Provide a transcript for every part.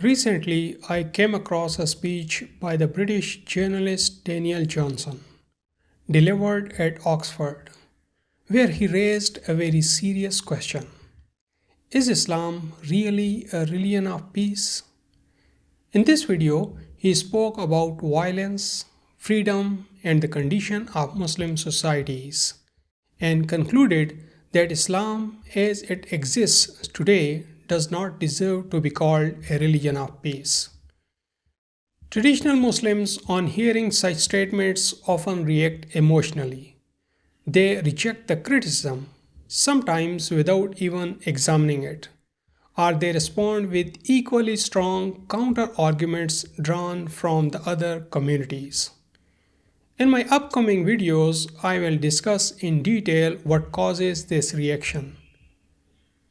Recently, I came across a speech by the British journalist Daniel Johnson, delivered at Oxford, where he raised a very serious question. Is Islam really a religion of peace? In this video, he spoke about violence, freedom, and the condition of Muslim societies, and concluded that Islam as it exists today does not deserve to be called a religion of peace. Traditional Muslims, on hearing such statements, often react emotionally. They reject the criticism, sometimes without even examining it, or they respond with equally strong counter arguments drawn from the other communities. In my upcoming videos, I will discuss in detail what causes this reaction.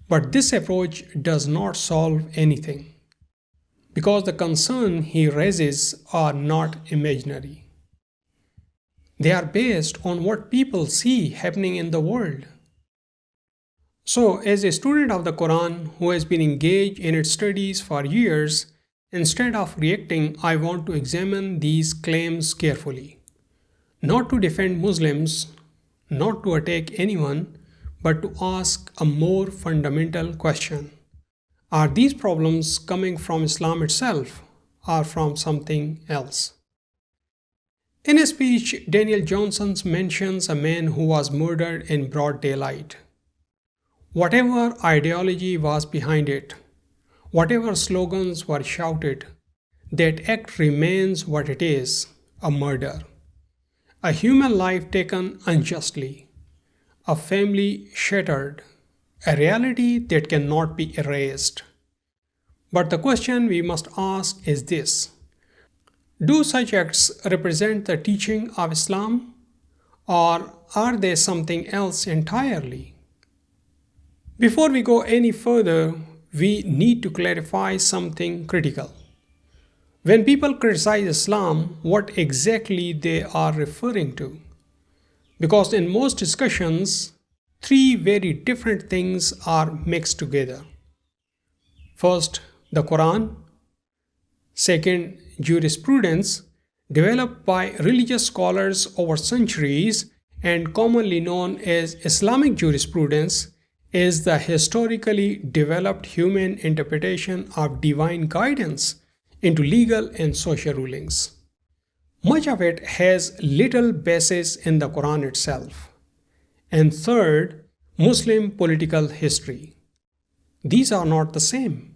But this approach does not solve anything, because the concerns he raises are not imaginary. They are based on what people see happening in the world. So, as a student of the Quran who has been engaged in its studies for years, instead of reacting, I want to examine these claims carefully. Not to defend Muslims, not to attack anyone, but to ask a more fundamental question. Are these problems coming from Islam itself or from something else? In a speech, Daniel Johnson mentions a man who was murdered in broad daylight. Whatever ideology was behind it, whatever slogans were shouted, that act remains what it is, a murder. A human life taken unjustly, a family shattered, a reality that cannot be erased. But the question we must ask is this: do such acts represent the teaching of Islam, or are they something else entirely? Before we go any further, we need to clarify something critical. When people criticize Islam, what exactly they are referring to? Because in most discussions, three very different things are mixed together. First, the Quran. Second, jurisprudence, developed by religious scholars over centuries and commonly known as Islamic jurisprudence, is the historically developed human interpretation of divine guidance into legal and social rulings. Much of it has little basis in the Quran itself. And third, Muslim political history. These are not the same,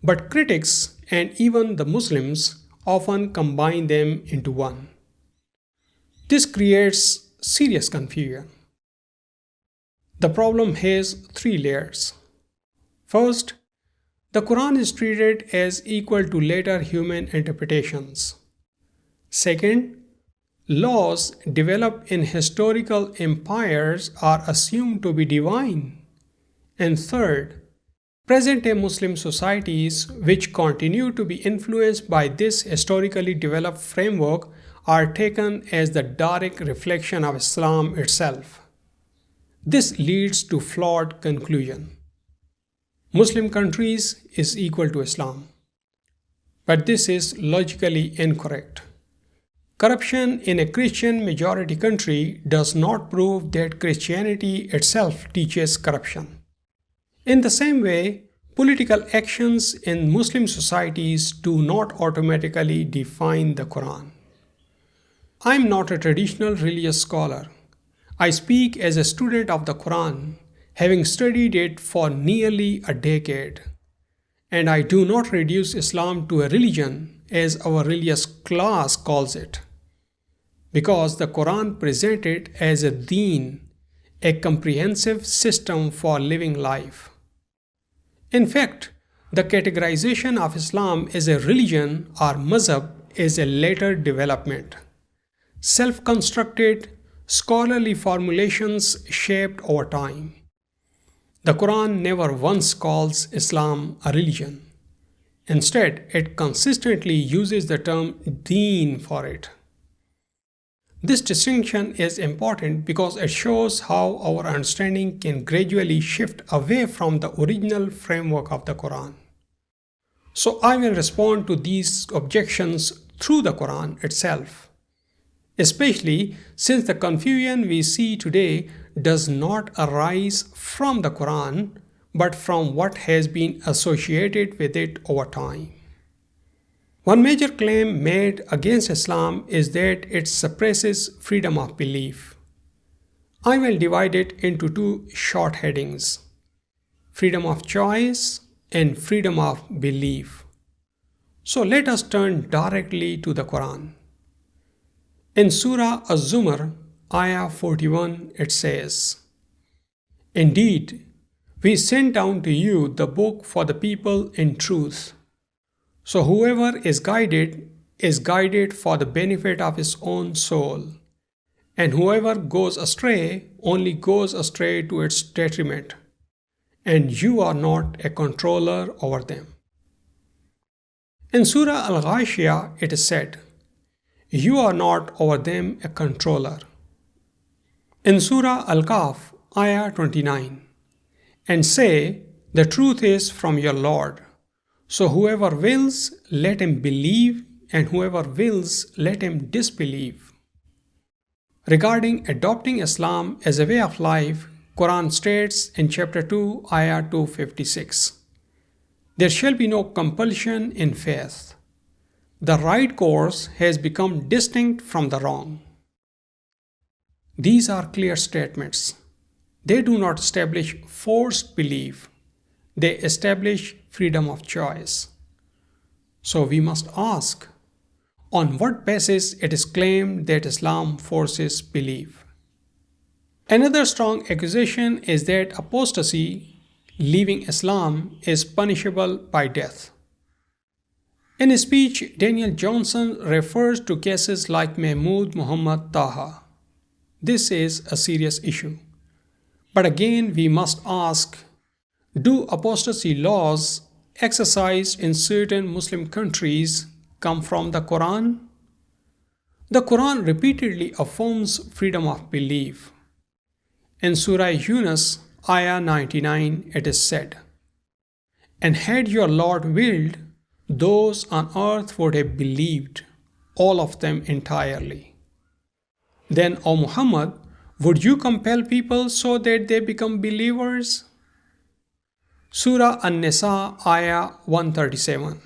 but critics and even the Muslims often combine them into one. This creates serious confusion. The problem has three layers. First, the Quran is treated as equal to later human interpretations. Second, laws developed in historical empires are assumed to be divine. And third, present-day Muslim societies, which continue to be influenced by this historically developed framework, are taken as the direct reflection of Islam itself. This leads to flawed conclusion. Muslim countries is equal to Islam. But this is logically incorrect. Corruption in a Christian majority country does not prove that Christianity itself teaches corruption. In the same way, political actions in Muslim societies do not automatically define the Quran. I am not a traditional religious scholar. I speak as a student of the Quran, having studied it for nearly a decade. And I do not reduce Islam to a religion as our religious class calls it, because the Quran presents it as a Deen, a comprehensive system for living life. In fact, the categorization of Islam as a religion or mazhab is a later development. Self-constructed, scholarly formulations shaped over time. The Quran never once calls Islam a religion. Instead, it consistently uses the term Deen for it. This distinction is important because it shows how our understanding can gradually shift away from the original framework of the Quran. So I will respond to these objections through the Quran itself, especially since the confusion we see today does not arise from the Quran but from what has been associated with it over time. One major claim made against Islam is that it suppresses freedom of belief. I will divide it into two short headings: freedom of choice and freedom of belief. So let us turn directly to the Quran. In Surah Az-Zumar, Ayah 41, it says, "Indeed, we sent down to you the book for the people in truth. So whoever is guided for the benefit of his own soul, and whoever goes astray only goes astray to its detriment, and you are not a controller over them." In Surah Al-Ghashiyah it is said, "You are not over them a controller." In Surah Al-Kahf, Ayah 29, "And say, the truth is from your Lord. So whoever wills, let him believe, and whoever wills, let him disbelieve." Regarding adopting Islam as a way of life, Quran states in chapter 2, Ayah 256, "There shall be no compulsion in faith. The right course has become distinct from the wrong." These are clear statements. They do not establish forced belief. They establish freedom of choice. So we must ask, on what basis it is claimed that Islam forces belief? Another strong accusation is that apostasy, leaving Islam, is punishable by death. In his speech, Daniel Johnson refers to cases like Mahmoud Muhammad Taha. This is a serious issue. But again, we must ask, do apostasy laws exercised in certain Muslim countries come from the Quran? The Quran repeatedly affirms freedom of belief. In Surah Yunus, Ayah 99, it is said, "And had your Lord willed, those on earth would have believed, all of them entirely. Then, O Muhammad, would you compel people so that they become believers?" Surah An-Nisa, Ayah 137.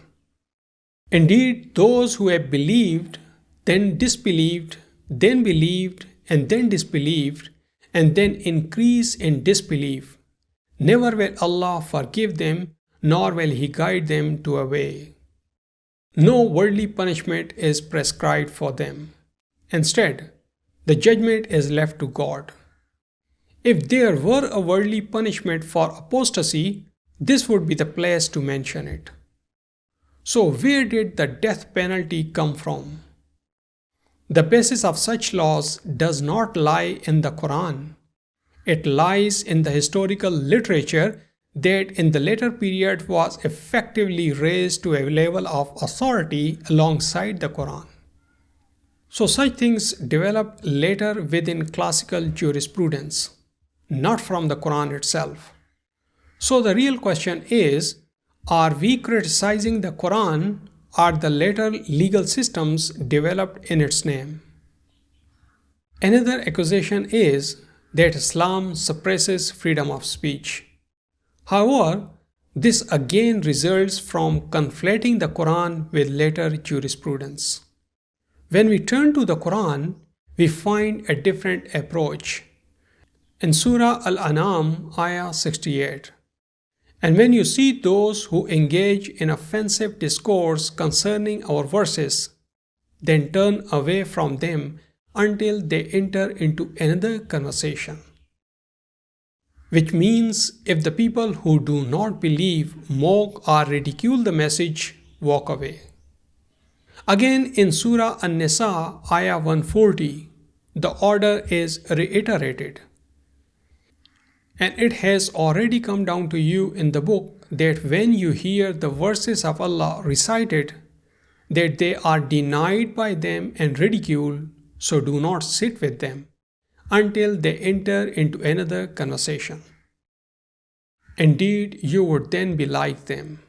"Indeed, those who have believed, then disbelieved, then believed, and then disbelieved, and then increase in disbelief, never will Allah forgive them, nor will He guide them to a way. No worldly punishment is prescribed for them. Instead, the judgment is left to God." If there were a worldly punishment for apostasy, this would be the place to mention it. So where did the death penalty come from? The basis of such laws does not lie in the Quran. It lies in the historical literature that in the later period was effectively raised to a level of authority alongside the Quran. So such things developed later within classical jurisprudence, not from the Quran itself. So the real question is, are we criticizing the Quran or the later legal systems developed in its name? Another accusation is that Islam suppresses freedom of speech. However, this again results from conflating the Quran with later jurisprudence. When we turn to the Quran, we find a different approach. In Surah Al-An'am, Ayah 68, "And when you see those who engage in offensive discourse concerning our verses, then turn away from them until they enter into another conversation." Which means if the people who do not believe mock or ridicule the message, walk away. Again in Surah An-Nisa, Ayah 140, the order is reiterated. "And it has already come down to you in the book that when you hear the verses of Allah recited, that they are denied by them and ridiculed, so do not sit with them until they enter into another conversation. Indeed, you would then be like them."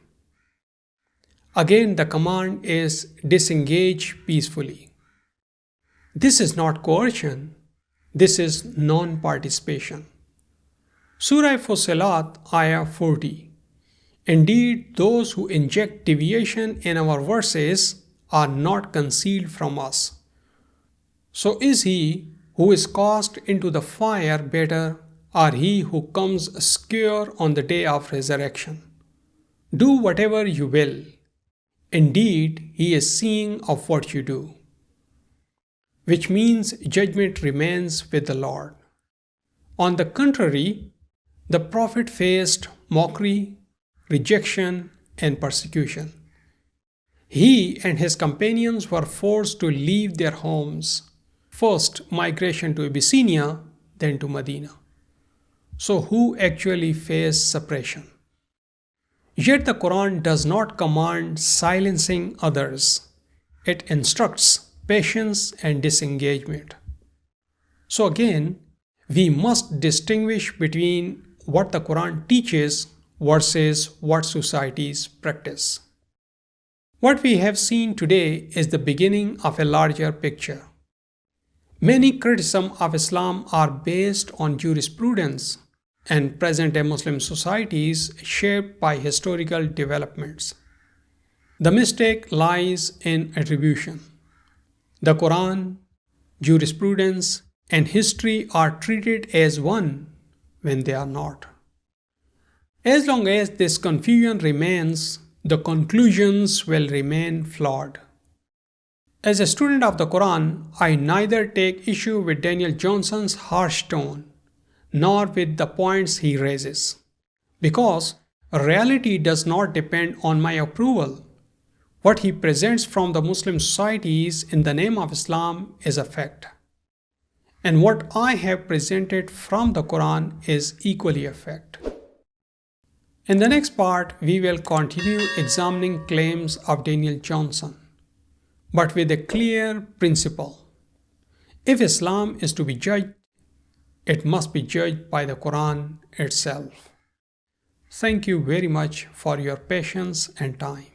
Again, the command is disengage peacefully. This is not coercion, this is non-participation. Surah Fussilat, Ayah 40. Indeed, those who inject deviation in our verses are not concealed from us. So is he who is cast into the fire better, or he who comes secure on the day of resurrection? Do whatever you will. Indeed, he is seeing of what you do. Which means judgment remains with the Lord. On the contrary, the Prophet faced mockery, rejection, and persecution. He and his companions were forced to leave their homes, first migration to Abyssinia, then to Medina. So who actually faced suppression? Yet the Quran does not command silencing others. It instructs patience and disengagement. So again, we must distinguish between what the Quran teaches versus what societies practice. What we have seen today is the beginning of a larger picture. Many criticisms of Islam are based on jurisprudence and present-day Muslim societies shaped by historical developments. The mistake lies in attribution. The Quran, jurisprudence, and history are treated as one when they are not. As long as this confusion remains, the conclusions will remain flawed. As a student of the Quran, I neither take issue with Daniel Johnson's harsh tone nor with the points he raises, because reality does not depend on my approval. What he presents from the Muslim societies in the name of Islam is a fact, and what I have presented from the Quran is equally a fact. In the next part, we will continue examining claims of Daniel Johnson, but with a clear principle. If Islam is to be judged, it must be judged by the Quran itself. Thank you very much for your patience and time.